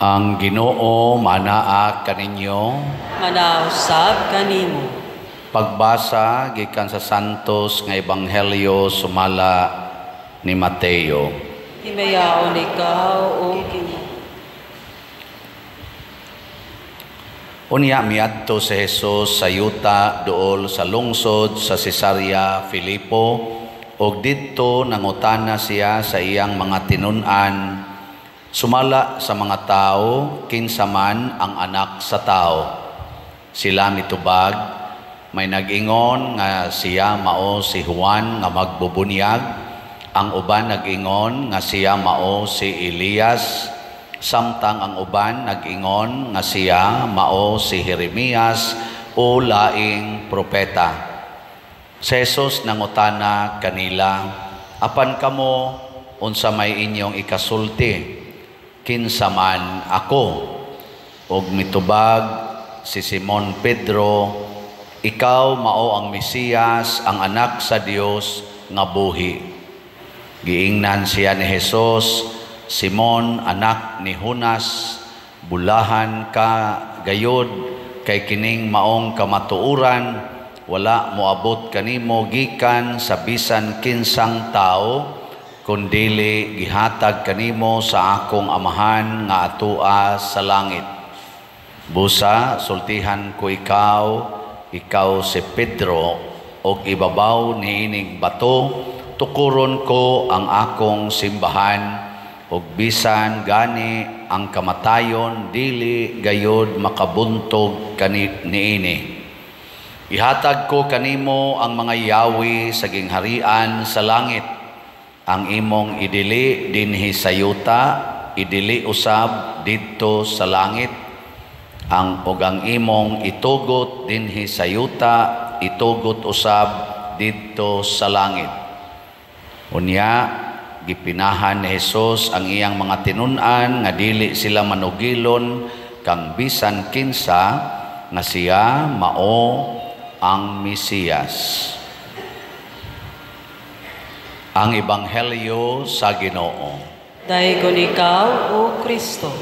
Ang Ginoo manaa kaninyo. Manausab kanimo. Pagbasa gikan sa Santos nga Ebanghelyo sumala ni Mateo. Himayaon ikaw o Ginoo. Unya miadto si Jesus sa yuta duol sa lungsod sa Cesarea Filipo ug didto nangutana siya sa iyang mga tinun-an. Sumala sa mga tao, kinsa man ang anak sa tao. Sila mitubag, may nag-ingon nga siya mao si Juan nga magbubunyag, ang uban nag-ingon nga siya mao si Elias, samtang ang uban nag-ingon nga siya mao si Jeremias o laing propeta. Si Jesus nangutana kanila, apan kamo unsa may inyong ikasulti? Kinsa man ako? Og mitubag si Simon Pedro, ikaw mao ang Mesiyas, ang anak sa Dios nga buhi. Giingnan siya ni Jesus, Simon, anak ni Jonas, bulahan ka gayod kay kining maong kamatuuran, wala moabot kanimo gikan sa bisan kinsang tao, kundili gihatag kanimo sa akong amahan nga atua sa langit. Busa, sultihan ko ikaw si Pedro, og ibabaw niining bato, tukuron ko ang akong simbahan, og bisan gani ang kamatayon, dili gayod makabuntog niini. Ihatag ko kanimo ang mga yawi sa gingharian sa langit. Ang imong idili dinhi sa yuta, idili usab didto sa langit. Ang imong itugot dinhi sa yuta, itugot usab didto sa langit. Unya, gipinahan ni Jesus ang iyang mga tinun-an nga dili sila manugilon kang bisan kinsa nga siya mao ang Mesiyas. Ang Ebanghelyo sa Ginoo. Dayon ikaw o Kristo.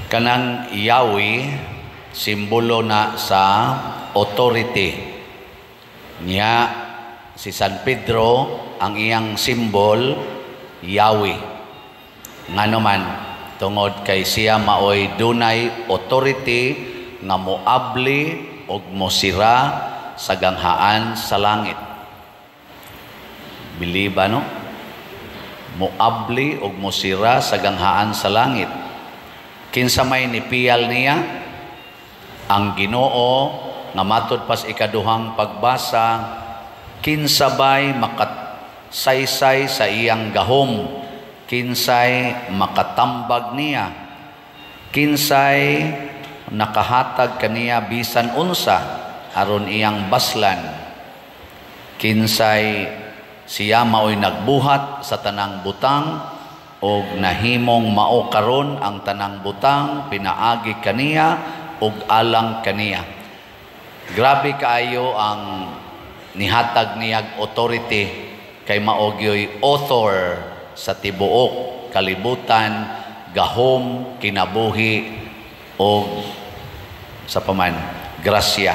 Kanang yawi, simbolo na sa authority. Niya si San Pedro, ang iyang simbol, yawi. Ngano man, tungod kay siya maoy dunay authority nga moabli og mosira sa ganghaan sa langit. Biliba no? Moabli og mosira sa ganghaan sa langit. Kinsa may nipiyal niya? Ang Ginoo nga matud pas ikaduhang pagbasa, kinsa bay makatsaysay sa iyang gahom, kinsay makatambag niya, kinsay nakahatag kaniya bisan unsa aron iyang baslan, kinsay siya maoy nagbuhat sa tanang butang og nahimong mao karon ang tanang butang pinaagi kaniya og alang kaniya. Grabe kaayo ang nihatag niyag authority kay mao gyoy author sa tibuok kalibutan, gahom, kinabuhi o sa paman grasya.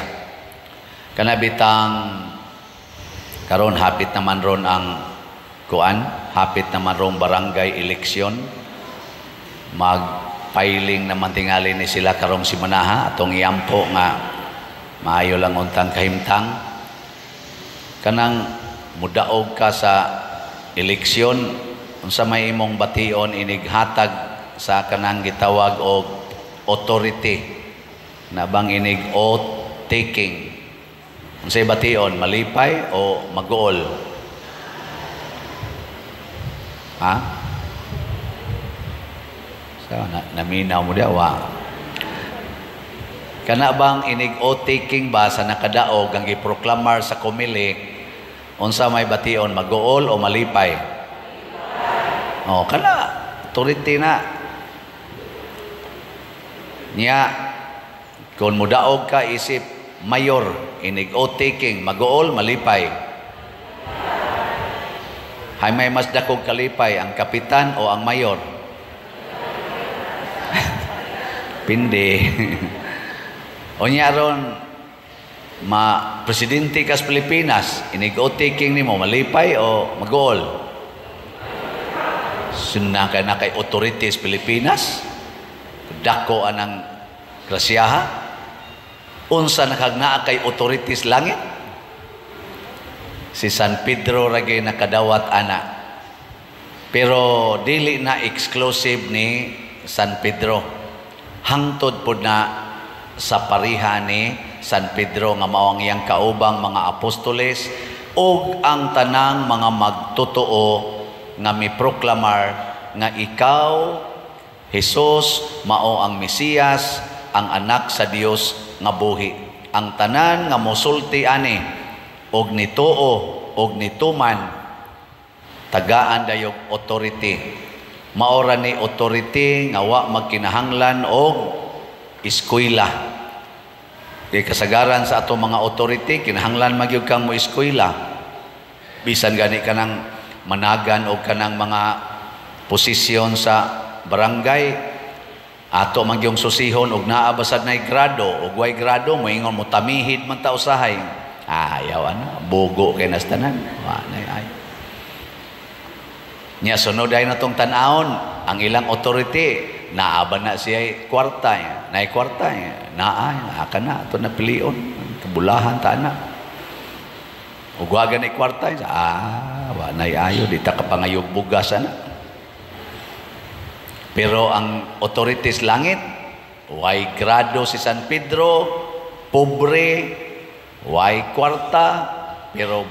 Kanabitang karon hapit naman ron ang hapit naman ron barangay eleksyon. Mag-filing naman tingali ni sila karong simanaha atong iampo nga maayo lang untang kahimtang. Kanang mudaog ka sa eleksyon, unsa may imong bation inighatag sa kanang gitawag og authority na bang inig oath taking. Unsay bation, malipay o maguol? Ha? So, naminaw mo diya, kana bang inig oath taking ba sa nakadaog ang giproklamar sa komili, unsa may bation, maguol o malipay? O, kana authority na. Niya, kung mudaog ka isip mayor, inig oath taking, maguol, malipay. Hay may mas dakog kalipay, ang kapitan o ang mayor? Pindi. Unya ron, presidente kas Pilipinas, inig-o-taking nimo, malipay o mag-uol? Suna ka na kay authorities Pilipinas? Dako anang grasyaha? Unsa nakagnaa kay authorities langit? Si San Pedro ragay nakadawat ana. Pero dili na exclusive ni San Pedro. Hangtod po na sa pariha ni San Pedro nga mao ang iyang kaubang mga apostoles ug ang tanang mga magtotoo nga miproklamar nga ikaw, Jesus, mao ang Mesiyas, ang anak sa Dios nga buhi. Ang tanan nga mosulti ani og nituo og nituman tagaan dayog authority. Maora ni authority nga wa magkinahanglan og eskwela. Di kasagaran sa ato mga authority kinahanglan magyud kang mo eskwela. Bisan gani kanang managan og kanang mga posisyon sa barangay, ato magyong susihon og naa basad nay grado og way grado moingon mo tamihid man ta usahay. Ayaw bugo kay nastanan. Ay. Nya sunod ay natong tan-aon ang ilang authority naaban na siya kwarta, nay kwarta, naa kana to na pilion kabulahan ta na. Ug wa gani kwarta, wa nay ayo di ta kapangayog bugas ana. Pero ang authorities langit, way grado si San Pedro, pobre, way kwarta, pero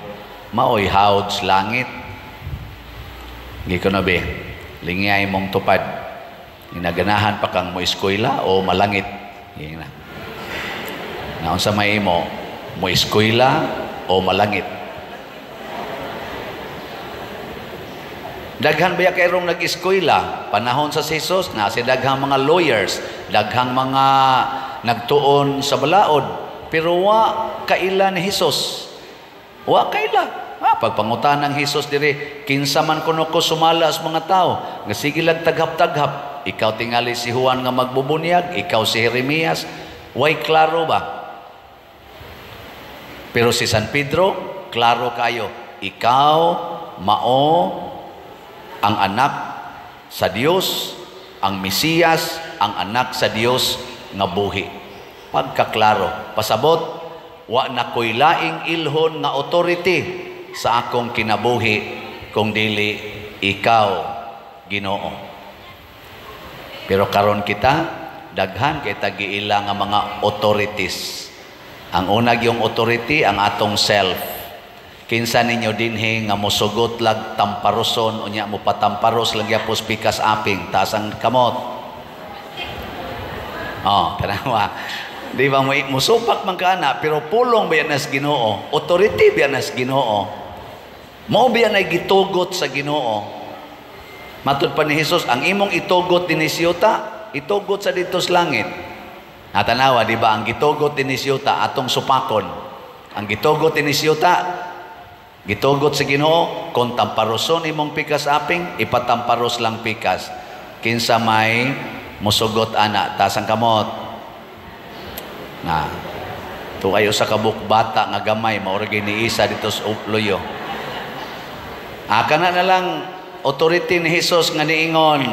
maoy hawd sa langit. Hindi ko na be, lingay mong tupad. Ginaganahan pa kang mo eskwela o malangit. Yan na. Naon sa may mo eskwela o malangit. Daghang baya kayrong nag-eskwela panahon sa Jesus na si daghang mga lawyers, daghang mga nagtuon sa balaod, pero wa kaila ni Jesus. Wa kaila. Pagpangutan ng Jesus diri, kinsa man kuno ko sumalas mga tao, nga sige lang taghap-taghap. Ikaw tingali si Juan nga magbubunyag, ikaw si Jeremias, way klaro ba? Pero si San Pedro, klaro kayo, ikaw mao ang anak sa Dios, ang Mesiyas, ang anak sa Dios nga buhi. Pagkaklaro, pasabot, wa na ko'y laing ilhon nga authority sa akong kinabuhi kung dili ikaw, Ginoo. Pero karon kita daghan kay tagiila nga mga authorities. Ang unag yung authority ang atong self. Kinsa ninyo dinhi nga mosugot lag tamparoson unya mo patamparos lang yapos pikas aping taas ang kamot. Tanawa. Di ba mo supak man kana pero pulong ba yan as Ginoo? Authority ba yan as Ginoo? Mao ba yan ay gitugot sa Ginoo? Matud pa ni Jesus, ang imong itugot din isyuta, itugot sa dito sa langit. Natanawa, di ba? Ang gitugot din isyuta, atong supakon. Ang gitugot din isyuta, gitugot sa Ginoo, kung tamparoson imong pikas aping, ipatamparos lang pikas. Kinsa may musugot ana, tasang kamot. Na, ito kayo sa kabuk bata nga gamay, mauragi ni isa dito sa uployo. Kana na lang, authority ni Jesus nga niingon,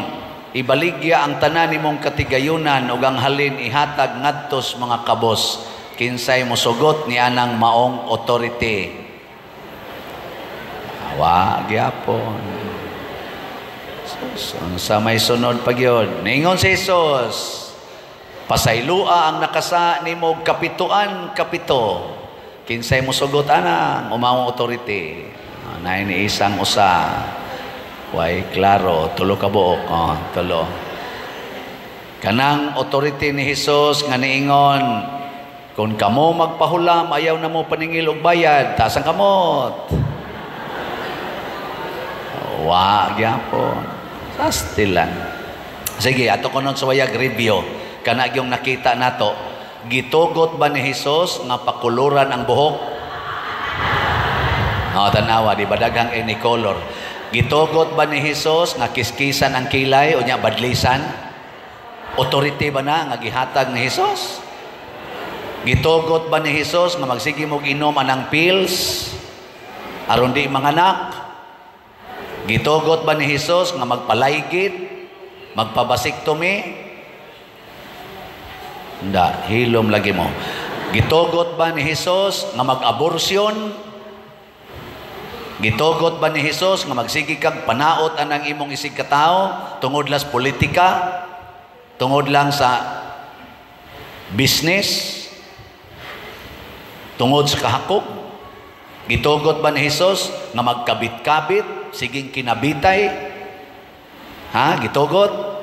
ibaligya ang tanan nimong katigayunan ug ang halin ihatag ngadtos mga kabos. Kinsay mosugot ni anang maong authority. Wa gyapon. Sa may sunod pa gyud. Niingon si Jesus, pasaylua ang nakasa nimo kapituan kapito. Kinsay mosugot anang umawong authority. Nay ni isang usa. Way klaro, tulo ka buok. Tulo. Kanang authority ni Jesus nga niingon, kung kamo magpahulam, ayaw na mo paningil og bayad, taas ang kamot. Wa gyapon. Sastilan. Sige, ato ko nun sa wayag review. Kana yung nakita nato, gitugot ba ni Jesus nga pakuluran ang buhok? Tanawa, di ba daghang any color? Gitugot ba ni Hesus nga kiskisan ang kilay o nya badlisan? Authority ba na nga gihatag ni Hesus? Gitugot ba ni Hesus nga magsige mo inom anang pills aron di manganak? Gitugot ba ni Hesus nga magpalaygit, magpabasiktomi? Nda, hilom lagi mo. Gitugot ba ni Hesus nga mag-abortion? Gitugot ba ni Hesus nga magsige kag panaot anang imong isig katao tungod lang sa politika, tungod lang sa business, tungod sa kahakog? Gitugot ba ni Hesus nga magkabit-kabit, siging kinabitay? Ha? Gitugot?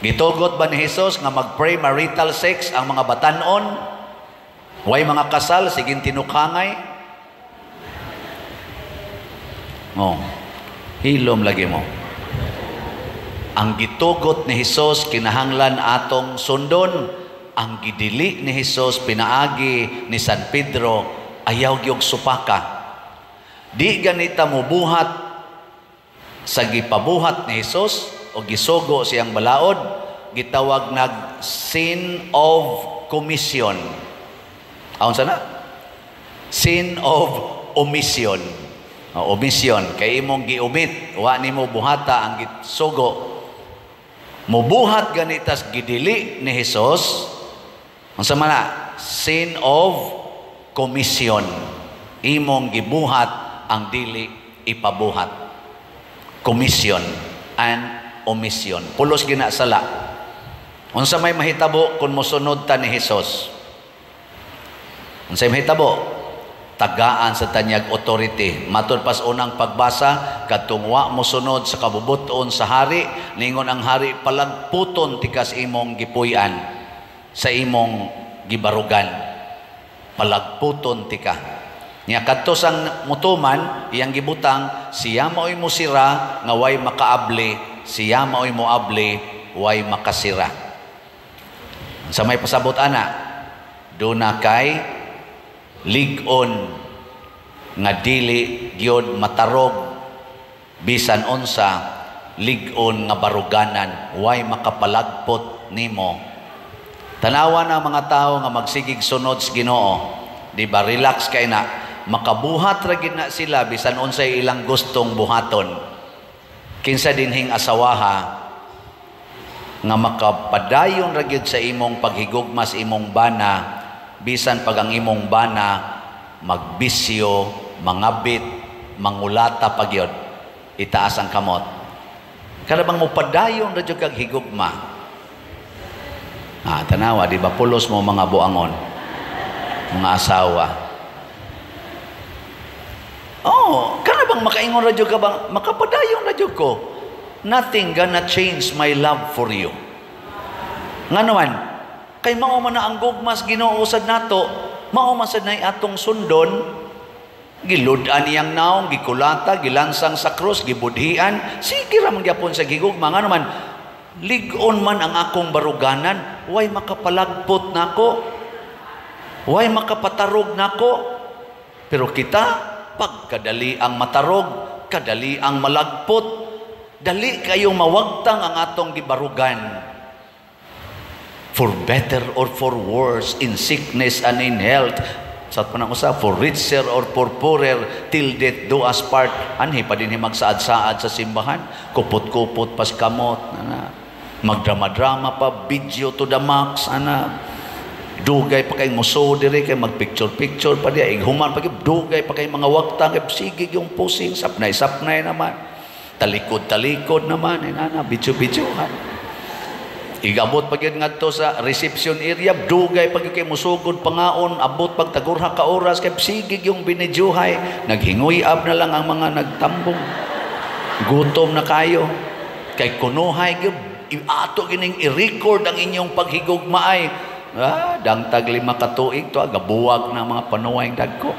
Gitugot ba ni Hesus nga mag-premarital sex ang mga batanon? Way mga kasal, siging tinukhangay? Oh, hilom lagi mo. Ang gitugot ni Hesus kinahanglan atong sundon. Ang gidili ni Hesus pinaagi ni San Pedro ayaw gyud supaka. Di ganita mo buhat sa gipabuhat ni Hesus o gisugo siyang balaod, gitawag nag sin of commission. Aun sana? Sin of omission. Omission kay imong giumit wa nimo buhata ang gisugo. Mubuhat ganitas gidili ni Hesus unsa man na sin of commission. Imong gibuhat ang dili ipabuhat. Commission and omission. Pulos gina sala. Unsa may mahitabo kung mosunod ta ni Hesus? Unsay mahitabo? Tagaan sa tanyag authority. Matod pas unang pagbasa, katungwa mo sunod sa kabubuton sa hari, ningon ang hari palagputon tikas imong gipuy-an sa imong gibarugan. Palagputon tika. Nya kadto sang mutuman, iyang gibutang, siya maoy mo sira, nga way makaabli, siya maoy mo abli, way makasira. Sa may pasabot ana, doon na kay ligon nga dili gyud matarog bisan unsa ligon nga baruganan way makapalagpot nimo. Tanawa na mga tao nga magsigig sunod sa Ginoo, di ba relax kay na makabuhat ra gid na sila bisan unsay ilang gustong buhaton. Kinsa dinhing asawaha nga makapadayon ra gyud sa imong paghigugmas imong bana bisan pag ang imong bana magbisyo, mangabit, mangulata pagyod, itaas ang kamot. Kada bang mo padayon ra jud kag higugma. Tanawa di ba pulos mo mga buangon, mga asawa. Kada bang makaingon ra jud ka bang makapadayon ra jud ko. Nothing gonna change my love for you. Nga naman, kay mao man na ang gugmas Ginoo usad nato, mao man sad nay atong sundon. Gilud-an iyang naong, gikulata, gilansang sa krus, gibudhian, sige ra man gyapon sa gigugma. Nga naman, ligon man ang akong baruganan, way makapalagpot nako, way makapatarog nako. Pero kita, pagkadali ang matarog, kadali ang malagpot, dali kayong mawagtang ang atong gibarugan. For better or for worse, in sickness and in health. Sa panang usa, for richer or for poorer, till death do us part. Anhi pa din magsaad-saad sa simbahan. Kupot-kupot pas kamot. Magdrama-drama pa, video to the max. Dugay pa kay muso diri, kay magpicture-picture pa diya. Ighuman pa kay, dugay pa kay mga wakta, kay sigig yung pusing, sapnay-sapnay naman. Talikod-talikod naman. Video-videohan. Igabot pag yun nga to sa reception area, dugay pag yun kay musugod pangaon, abot pag tagurha ka oras, kay sigig yung binidyohay, naghinguy-ab na lang ang mga nagtambong. Gutom na kayo. Kay kunuhay, ato gining i-record ang inyong paghigugmaay. Dangtag 5 katuig to, gabuwag ng mga panuwayng dagko.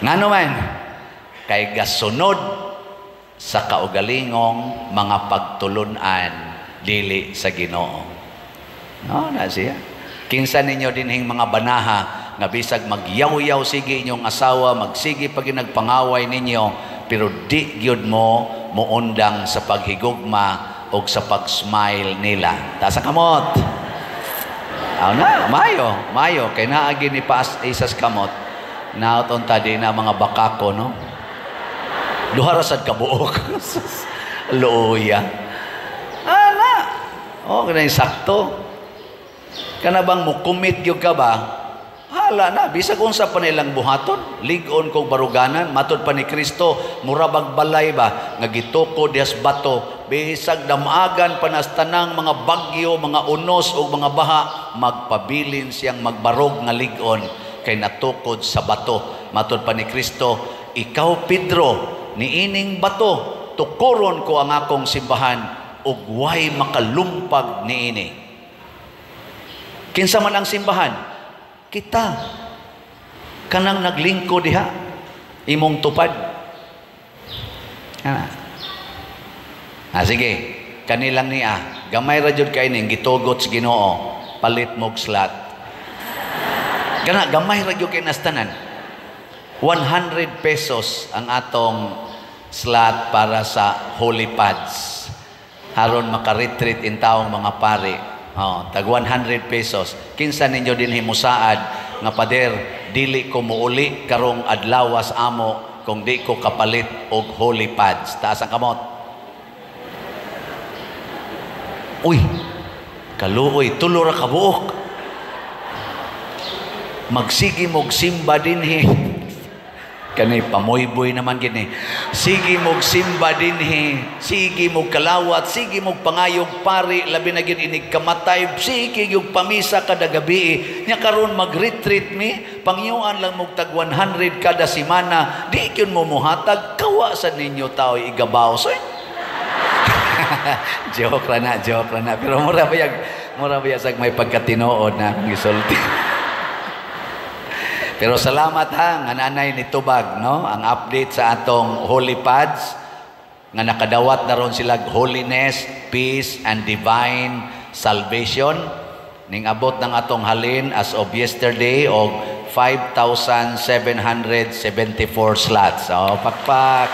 Nga naman, kay gasunod sa kaugalingong mga pagtulunan dili sa Ginoo. Na siya. Kinsa ninyo dinhing mga banaha nga bisag magyaw-yaw sige inyong asawa, magsige pag nagpangaway ninyo, pero di gyud mo muundang sa paghigugma o sa pag-smile nila. Taas ang kamot. Na, mayo. Kaya naagi ni Paas Isas kamot. Naoton tadi na mga bakako, no? Duharasad kabuok. Luya. Kanang sakto. Kana bang mukumit gyud ka ba? Hala na, bisag unsa pa nilang buhaton, ligon kong baruganan, matod pa ni Kristo, murabag balay ba, nga gituko dias bato, bisag damagan pa nas tanang mga bagyo, mga unos o mga baha, magpabilin siyang magbarog nga ligon, kay natukod sa bato. Matod pa ni Kristo, ikaw Pedro, niining bato, tukuron ko ang akong simbahan, ug way makalumpag niini. Kinsa man ang simbahan? Kita kanang naglingkod diha imong tupad. Sige, kanilang niya gamay ra jud kay ning gitugot sa Ginoo, palit mog slot. Kana gamay ra jud kay nastanan. 100 pesos ang atong slot para sa Holy Pads. Haron maka-retreat in taong mga pari. Tag 100 pesos. Kinsa ninyo din himusaad nga pader, dili ko muuli karong adlawas amo kung di ko kapalit og Holy Pads. Taas ang kamot. Uy, kaluoy, tulo ra ka buok. Magsigi mog simba dinhi. Kani pamoyboy naman gini. Sige mog simba dinhi, sige mog kalawat, sige mog pangayog pari, labi na gid inig kamatay, sige yung pamisa kada gabi. Nya karon mag-retreat mi, pangyuan lang mog tag 100 kada semana. Di kyun mo muhatag, kawa sa ninyo tao igabaw. So, joke ra na. Pero mura ba sag may pagkatinood na gisulti. Pero salamat ha, nga nanay ni Tubag, no? Ang update sa atong Holy Pads, nga nakadawat na ron sila holiness, peace, and divine salvation. Ning abot ng atong halin as of yesterday og 5,774 slots. Pakpak.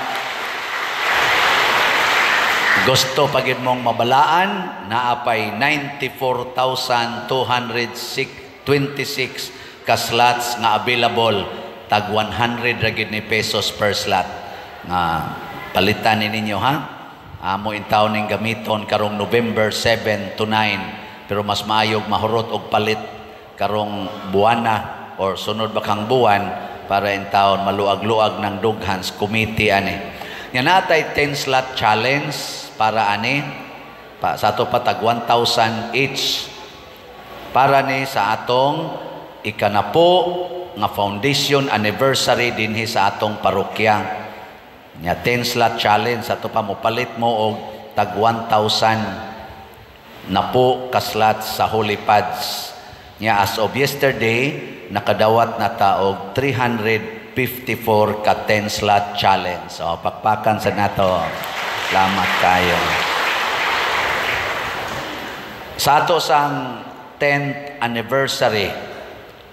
Gusto pagid mong mabalaan, naapay 94,226 ka-slots nga available, tag 100 ragid ni pesos per slot. Nga palitan ninyo ha. Amo intaw ning gamiton karong November 7 to 9. Pero mas maayog mahurot og palit karong buwana or sunod bakang buwan para intawon maluag-luag ng Dughans committee ani. Nya natay 10 slot challenge para ani sa ato pa tag 1,000 each para ni sa atong ikanapo nga foundation anniversary dinhi sa atong parokya. Nya 10 slot challenge ato pa mo palit mo og tag 1,000 na po ka slots sa Holy Pads. Nya as of yesterday nakadawat na ta og 354 ka 10 slot challenge. So pakpakan sa nato. Salamat kayo. Sa ato sang 10th anniversary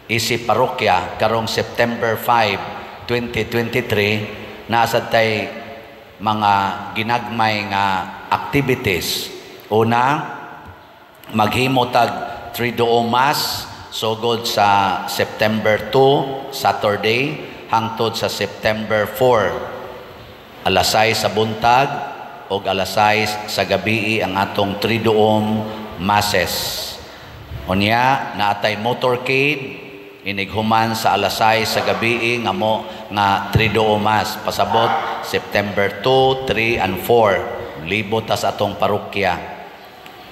isip parokya karong September 5, 2023 naasad tay mga ginagmay nga activities. Una, maghimo tag Triduo Mass sugod sa September 2, Saturday hangtod sa September 4. Alas 6 sa buntag o alas 6 sa gabi ang atong Triduum Masses. Unya naatay motorcade inighuman sa alas 6 sa gabi nga Triduo Mass pasabot September 2, 3 and 4 libot tas atong parokya.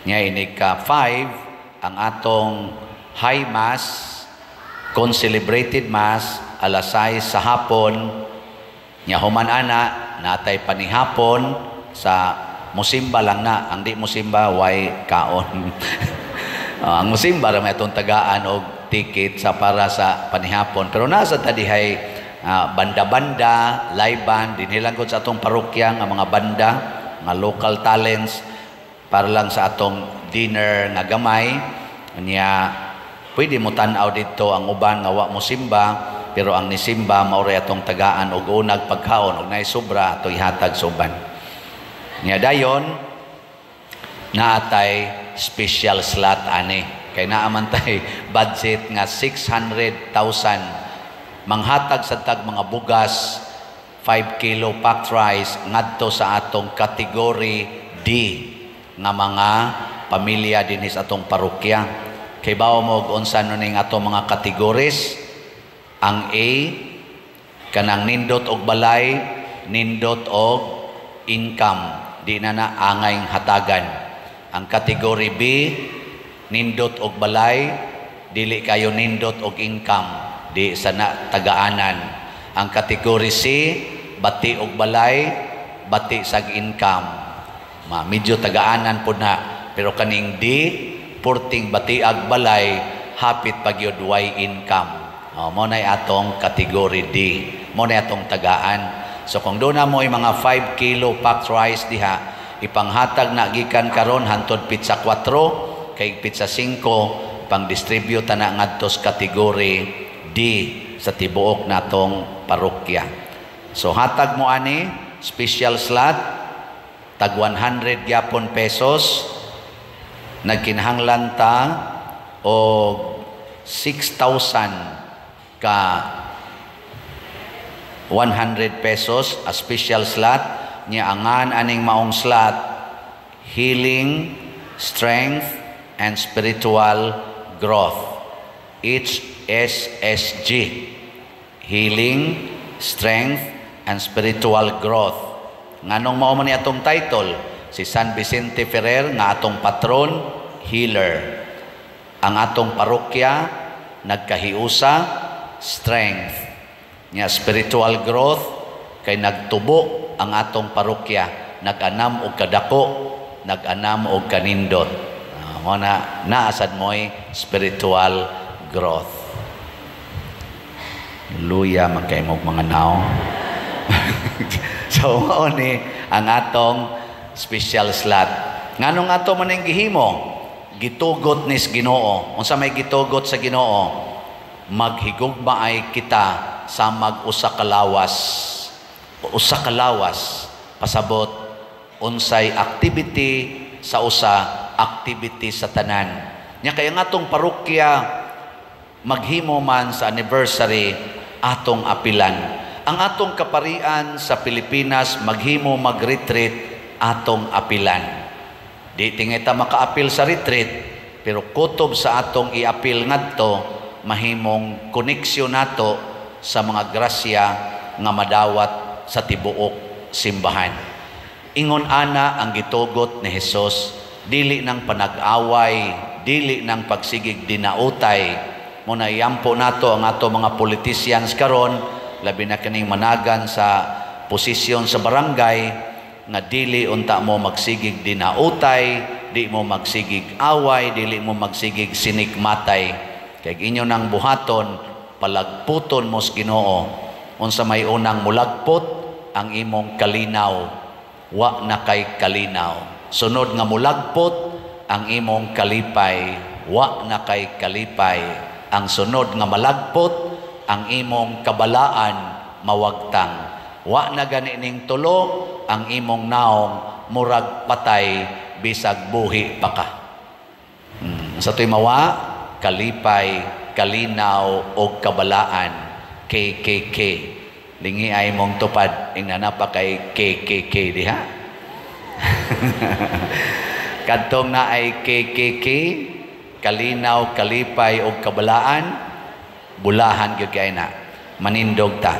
Nya inig ka 5 ang atong High Mass, Concelebrated Mass alas 6 sa hapon. Nya human ana natay panihapon sa musimba lang na, ang di musimba way kaon. Ang musimba ra may atong tagaan og ticket sa para sa panihapon. Pero nasa tadihay banda-banda, live band, dinilang ko sa atong parokya nga mga banda, mga local talents para lang sa atong dinner nga gamay. Nya Pwede mo tanaw dito ang uban nga wa mo simba, pero ang nisimba maoray atong tagaan og unag pagkaon og nay sobra ato ihatag sa uban. Nya dayon naatay special slot ani kay naaman tay budget nga 600,000 manghatag sa tag mga bugas 5 kilo packed rice ngadto sa atong category D nga mga pamilya dinhi sa atong parokya. Kay bawo mo og unsa no ning atong mga categories. Ang A kanang nindot og balay, nindot og income, di na angay hatagan. Ang category B nindot og balay, dili kayo nindot og income, di sana tagaanan. Ang category C bati og balay, bati sag income, medyo tagaanan pud na. Pero kaning D porting bati ag balay, hapit pagyod way income. Mo na atong category D, mo na atong tagaan. So kung doon na mo yung mga 5 kilo packed rice diha, ipanghatag na gikan karon hantod pizza 4, kay pizza 5, pang-distribute na ngadto sa category D sa tibuok natong parokya. So hatag mo ani, special slot, tag 100 gyapon pesos, nagkinahanglan ta o 6,000 ka 100 pesos a special slot niya angan aning maong slot healing, strength and spiritual growth, HSSG, healing, strength and spiritual growth. Nganong mao man ni atong title? Si San Vicente Ferrer nga atong patron, healer. Ang atong parokya nagkahiusa, strength. Nya spiritual growth kay nagtubo ang atong parokya, nag-anam og kadako, nag-anam og kanindot. Mo na naasad mo'y spiritual growth. Luya man kay mo mga nao. So mao ni ang atong special slot. Nganong ato man ang gihimo? Gitugot nis Ginoo. Unsa may gitugot sa Ginoo? Maghigugma ay kita sa mag-usa ka lawas. Usa ka lawas pasabot unsay activity sa usa, activity sa tanan. Nya kay ang atong parokya maghimo man sa anniversary atong apilan. Ang atong kaparian sa Pilipinas maghimo mag-retreat atong apilan. Di tingita makaapil sa retreat, pero kutob sa atong iapil ngadto mahimong koneksyon nato sa mga grasya nga madawat sa tibuok simbahan. Ingon ana ang gitugot ni Hesus, dili nang panag-away, dili nang pagsigig dinautay. Muna iyampo nato ang ato mga politicians karon, labi na kining managan sa posisyon sa barangay, nga dili unta mo magsigig dinautay, di mo magsigig away, dili mo magsigig sinikmatay. Kay inyo nang buhaton, palagputon mo sa Ginoo. Unsa may unang mulagpot, ang imong kalinaw, wa na kay kalinaw. Sunod nga mulagpot, ang imong kalipay, wa na kay kalipay. Ang sunod nga malagpot, ang imong kabalaan, mawagtang. Wa na gani ning tulo, ang imong naong murag patay bisag buhi pa ka. Sa tuy mawa, kalipay, kalinaw o kabalaan, KKK. Lingi ay mong tupad, inanapa kay KKK diha. Kadtong na ay KKK, kalinaw, kalipay o kabalaan, bulahan gyud kay na, manindog ta.